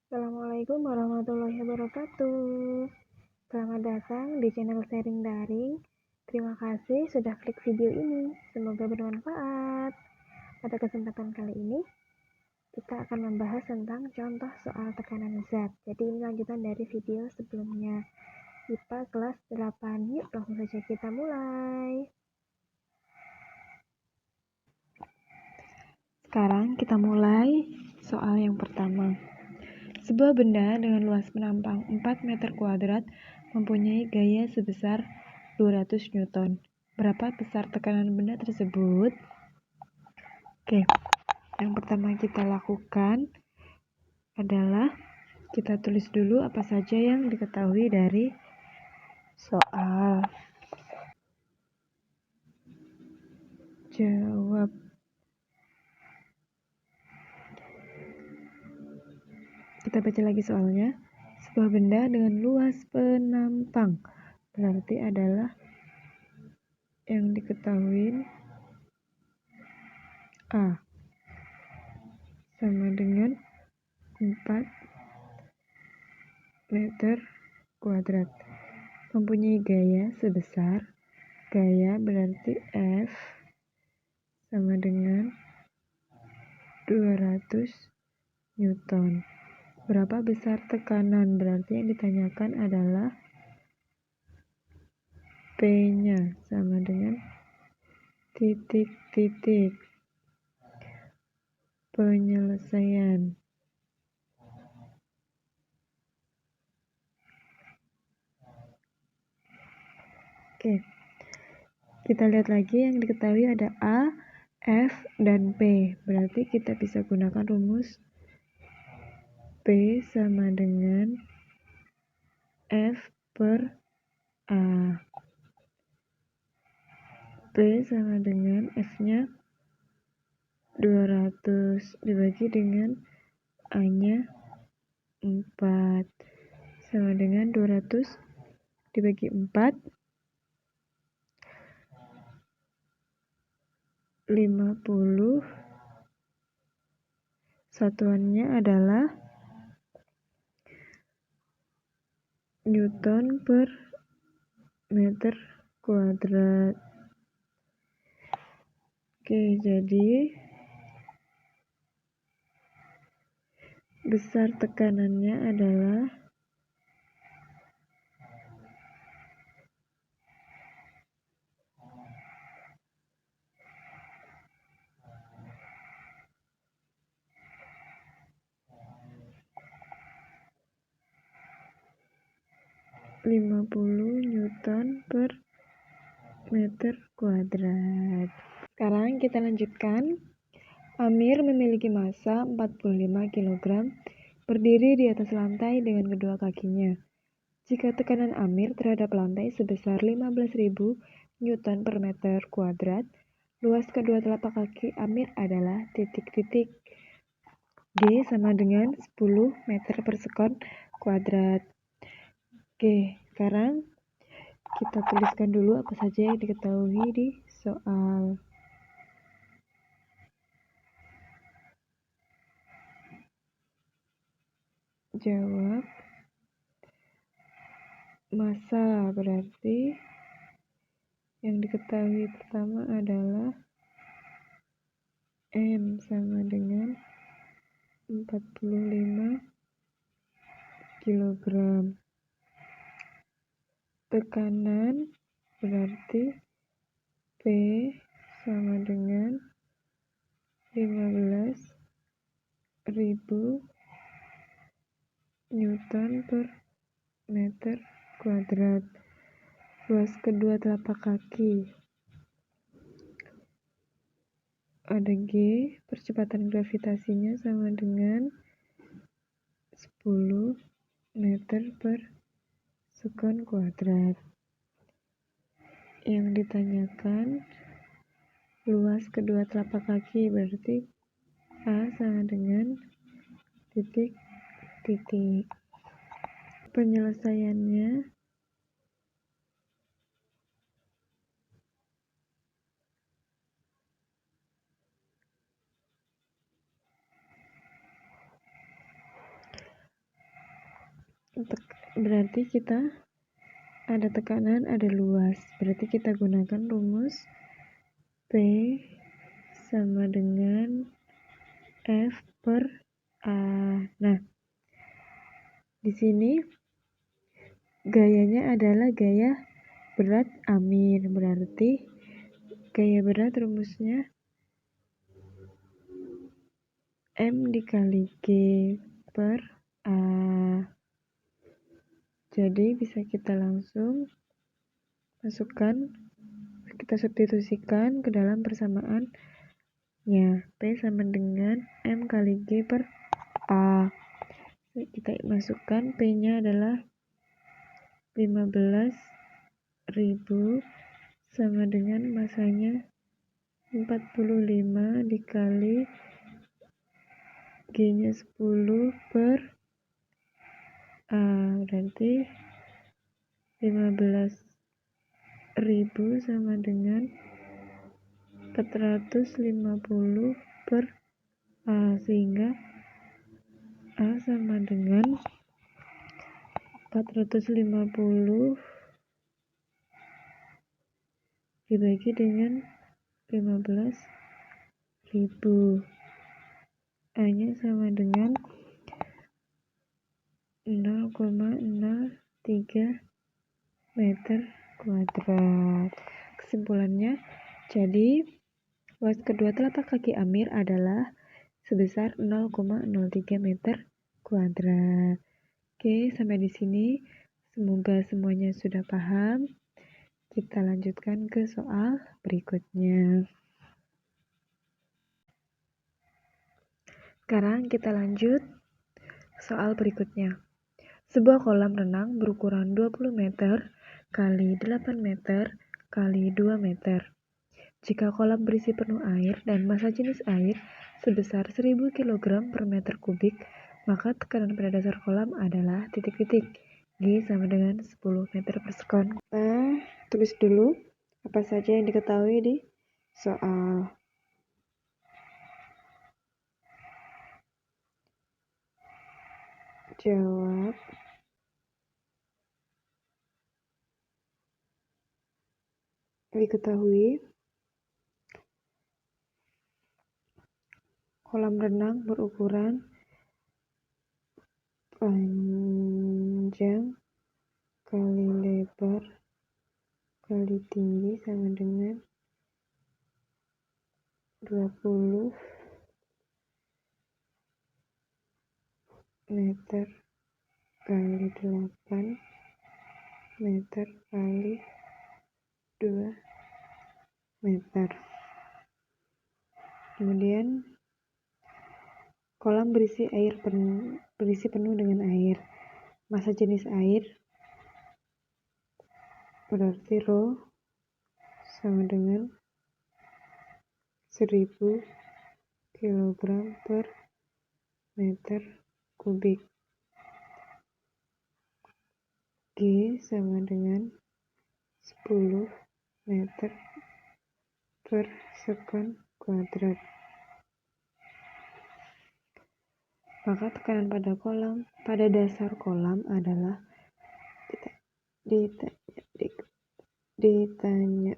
Assalamualaikum warahmatullahi wabarakatuh. Selamat datang di channel Sharing Daring. Terima kasih sudah klik video ini. Semoga bermanfaat. Pada kesempatan kali ini, kita akan membahas tentang contoh soal tekanan zat. Jadi ini lanjutan dari video sebelumnya. IPA kelas 8. Yuk langsung saja kita mulai. Sekarang kita mulai soal yang pertama. Sebuah benda dengan luas penampang 4 meter kuadrat mempunyai gaya sebesar 200 Newton. Berapa besar tekanan benda tersebut? Oke, yang pertama kita lakukan adalah kita tulis dulu apa saja yang diketahui dari soal. Jawab. Kita baca lagi soalnya. Sebuah benda dengan luas penampang berarti adalah yang diketahui A sama dengan 4 meter kuadrat. Mempunyai gaya sebesar, gaya berarti F sama dengan 200 Newton. Berapa besar tekanan? Berarti yang ditanyakan adalah P-nya sama dengan titik-titik. Penyelesaian. Oke, kita lihat lagi yang diketahui ada A, F, dan P. Berarti kita bisa gunakan rumus P sama dengan F per A. P sama dengan F-nya 200 dibagi dengan A-nya 4 sama dengan 200 dibagi 4 50. Satuannya adalah Newton per meter kuadrat. Oke, jadi besar tekanannya adalah 50 Newton per meter kuadrat. Sekarang kita lanjutkan. Amir memiliki massa 45 kg, berdiri di atas lantai dengan kedua kakinya. Jika tekanan Amir terhadap lantai sebesar 15.000 Newton per meter kuadrat, luas kedua telapak kaki Amir adalah titik-titik. G sama dengan 10 meter per sekon kuadrat. Oke, sekarang kita tuliskan dulu apa saja yang diketahui di soal. Jawab. Massa berarti yang diketahui pertama adalah M sama dengan 45 kg. Tekanan berarti P sama dengan 15.000 Newton per meter kuadrat. Luas kedua telapak kaki ada G, percepatan gravitasinya sama dengan 10 meter per sekon kuadrat. Yang ditanyakan luas kedua telapak kaki berarti A sama dengan titik-titik. Penyelesaiannya berarti kita ada tekanan, ada luas. Berarti kita gunakan rumus P sama dengan F per A. Nah, di sini gayanya adalah gaya berat Amir. Berarti gaya berat rumusnya M dikali G per A. Jadi bisa kita langsung masukkan, kita substitusikan ke dalam persamaannya. P sama dengan M kali G per A. Kita masukkan P-nya adalah 15.000 sama dengan masanya 45 dikali G-nya 10 per A. Berarti 15.000 sama dengan 450 per A, sehingga A sama dengan 450 dibagi dengan 15.000. A-nya sama dengan 0,03 meter kuadrat. Kesimpulannya, jadi luas kedua telapak kaki Amir adalah sebesar 0,03 meter kuadrat. Oke, sampai di sini. Semoga semuanya sudah paham. Kita lanjutkan ke soal berikutnya. Sekarang kita lanjut soal berikutnya. Sebuah kolam renang berukuran 20 meter kali 8 meter kali 2 meter. Jika kolam berisi penuh air dan massa jenis air sebesar 1000 kg per meter kubik, maka tekanan pada dasar kolam adalah titik-titik. G sama dengan 10 meter per sekon. Kita tulis dulu apa saja yang diketahui di soal. Jawab. Diketahui kolam renang berukuran panjang kali lebar kali tinggi sama dengan 20 meter kali 8 meter kali 2 meter. Kemudian kolam berisi penuh dengan air. Massa jenis air berarti rho sama dengan 1000 kg per meter kubik. G sama dengan 10 meter per sekon kuadrat. Maka tekanan pada dasar kolam adalah ditanya.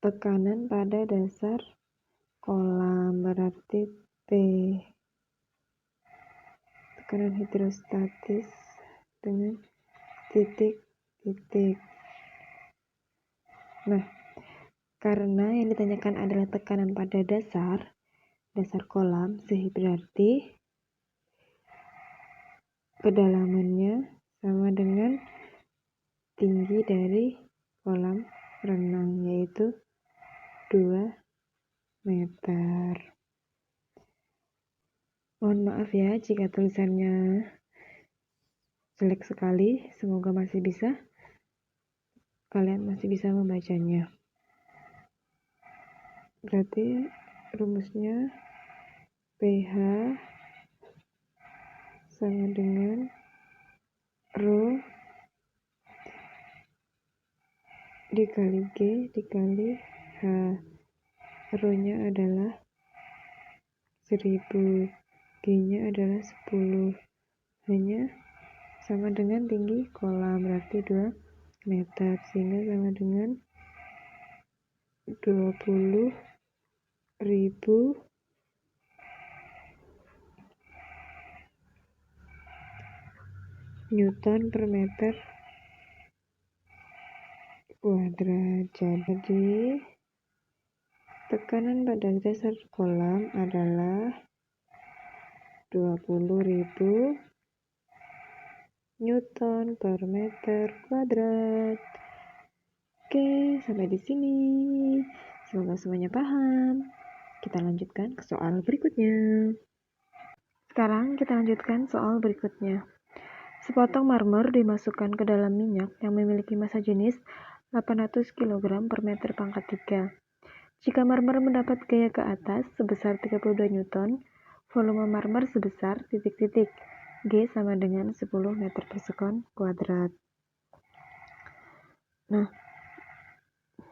Tekanan pada dasar kolam berarti P. Tekanan hidrostatis dengan titik-titik. Nah, karena yang ditanyakan adalah tekanan pada dasar kolam, berarti kedalamannya sama dengan tinggi dari kolam renang, yaitu 2 meter. Mohon maaf ya jika tulisannya jelek sekali, semoga kalian masih bisa membacanya. Berarti rumusnya pH sama dengan rho dikali G dikali H. Rho-nya adalah 1000. G-nya adalah 10. H-nya sama dengan tinggi kolam, berarti 2 meter, sehingga sama dengan 20.000 Newton per meter kuadrat. Jadi tekanan pada dasar kolam adalah 20.000 Newton per meter kuadrat. Oke, sampai di sini. Semoga semuanya paham. Kita lanjutkan ke soal berikutnya. Sekarang kita lanjutkan soal berikutnya. Sepotong marmer dimasukkan ke dalam minyak yang memiliki massa jenis 800 kg per meter pangkat 3. Jika marmer mendapat gaya ke atas sebesar 32 Newton, volume marmer sebesar titik-titik. G sama dengan 10 meter per sekon kuadrat. Nah,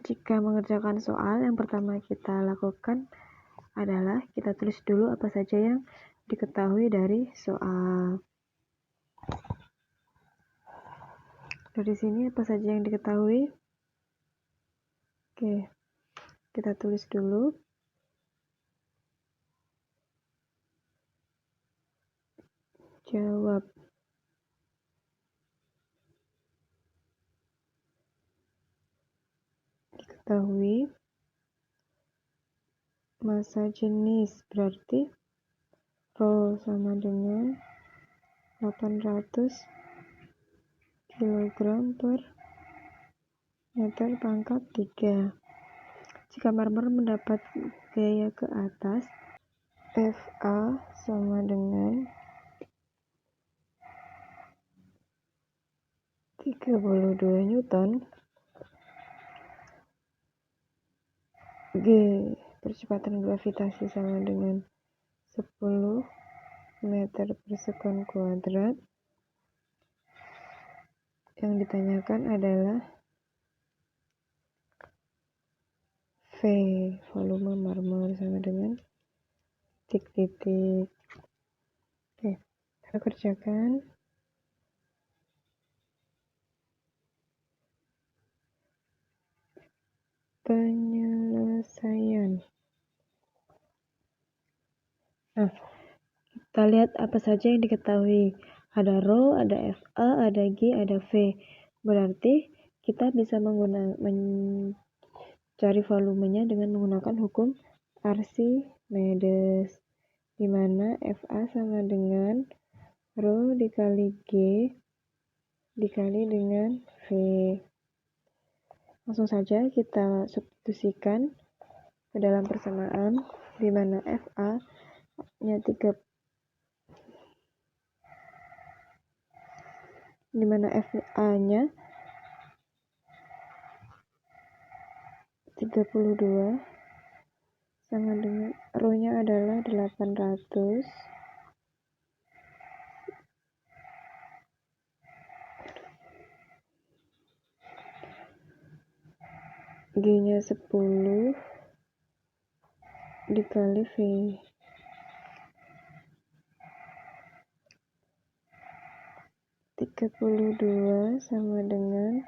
jika mengerjakan soal, yang pertama kita lakukan adalah kita tulis dulu apa saja yang diketahui dari soal. Dari sini apa saja yang diketahui? Oke, kita tulis dulu. Jawab. Diketahui massa jenis berarti Rho sama dengan 800 kg per meter pangkat 3. Jika marmer mendapat gaya ke atas, Fa sama dengan 32 Newton. G, percepatan gravitasi sama dengan 10 meter per sekon kuadrat. Yang ditanyakan adalah V, volume marmer sama dengan titik-titik. Oke, kita kerjakan. Penyelesaian. Nah, kita lihat apa saja yang diketahui. Ada Rho, ada Fa, ada G, ada V. Berarti kita bisa mencari volumenya dengan menggunakan hukum Archimedes, di mana Fa sama dengan Rho dikali G dikali dengan V. Langsung saja kita substitusikan ke dalam persamaan, di mana Fa-nya 32 sama dengan Rho-nya adalah 800 G-nya 10 dikali V. (32) sama dengan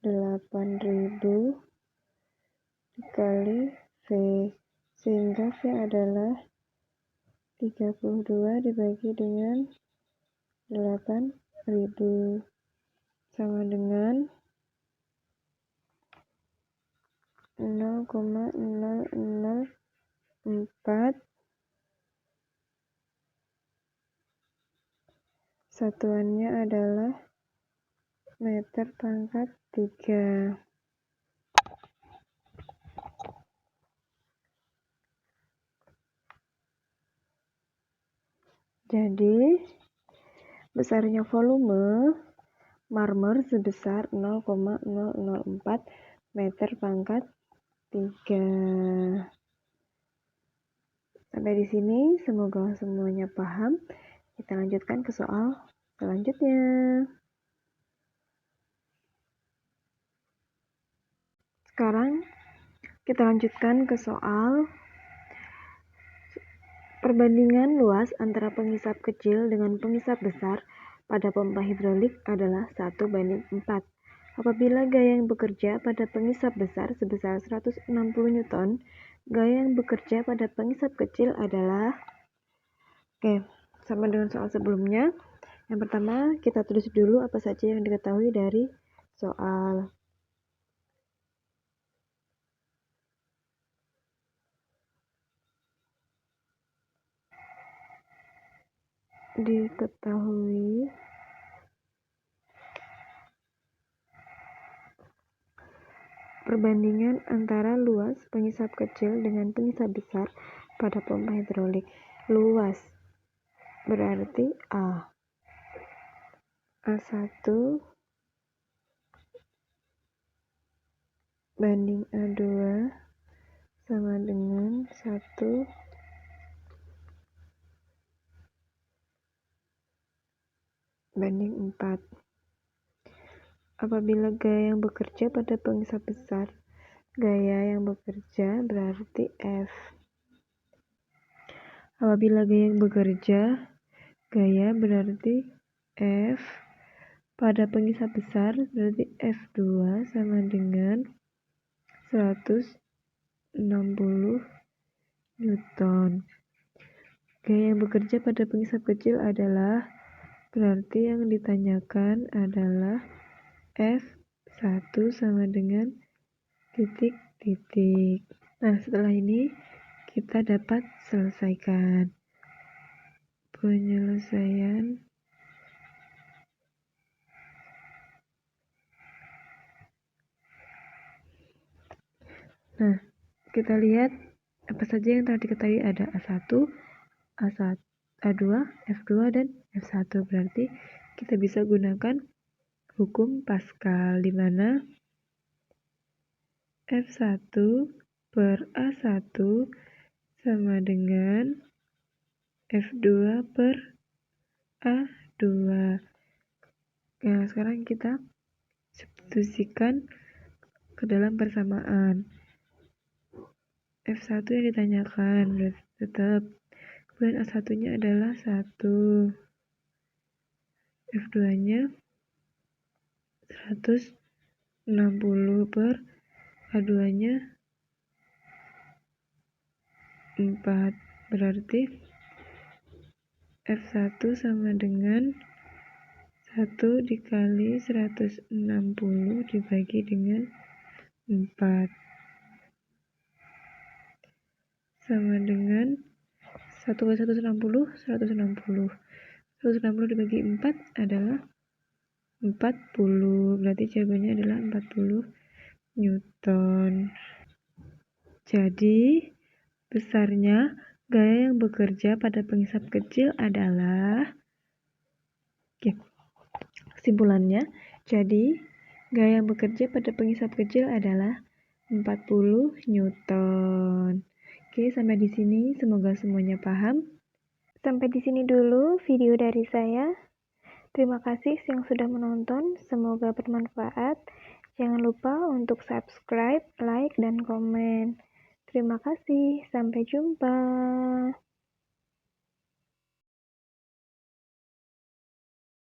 8.000 dikali V, sehingga V adalah 32 dibagi dengan 8.000 sama dengan 0,004. Satuannya adalah meter pangkat 3. Jadi, besarnya volume marmer sebesar 0,004 meter pangkat 3. Sampai di sini, semoga semuanya paham. Kita lanjutkan ke soal selanjutnya. Sekarang kita lanjutkan ke soal Perbandingan luas antara pengisap kecil dengan pengisap besar pada pompa hidrolik adalah 1:4. Apabila gaya yang bekerja pada pengisap besar sebesar 160 Newton, gaya yang bekerja pada pengisap kecil adalah... Oke, sama dengan soal sebelumnya. Yang pertama, kita tulis dulu apa saja yang diketahui dari soal. Diketahui perbandingan antara luas pengisap kecil dengan pengisap besar pada pompa hidrolik. Luas berarti A1 banding A2 sama dengan 1 banding 4. Apabila gaya yang bekerja pada pengisap besar, gaya yang bekerja berarti F. Apabila gaya yang bekerja, gaya berarti F. Pada pengisap besar berarti F2 sama dengan 160 Newton. Gaya yang bekerja pada pengisap kecil adalah, berarti yang ditanyakan adalah F1 sama dengan titik-titik. Nah, setelah ini kita dapat selesaikan. Penyelesaian Nah, kita lihat apa saja yang telah diketahui. Ada A1, A2, F2, dan F1. Berarti kita bisa gunakan hukum Pascal, di mana F1 per A1 sama dengan F2 per A2. Nah, sekarang kita substitusikan ke dalam persamaan. F1 yang ditanyakan berarti tetap, kemudian A1 nya adalah 1, F2 nya 160 per A2 nya 4, berarti F1 sama dengan 1 dikali 160 dibagi dengan 4 sama dengan 1 kali 160 dibagi 4 adalah 40. Berarti jawabannya adalah 40 Newton. Jadi besarnya gaya yang bekerja pada pengisap kecil adalah, kesimpulannya, jadi gaya yang bekerja pada pengisap kecil adalah 40 Newton. Oke, sampai di sini semoga semuanya paham. Sampai di sini dulu video dari saya. Terima kasih yang sudah menonton, semoga bermanfaat. Jangan lupa untuk subscribe, like, dan komen. Terima kasih, sampai jumpa.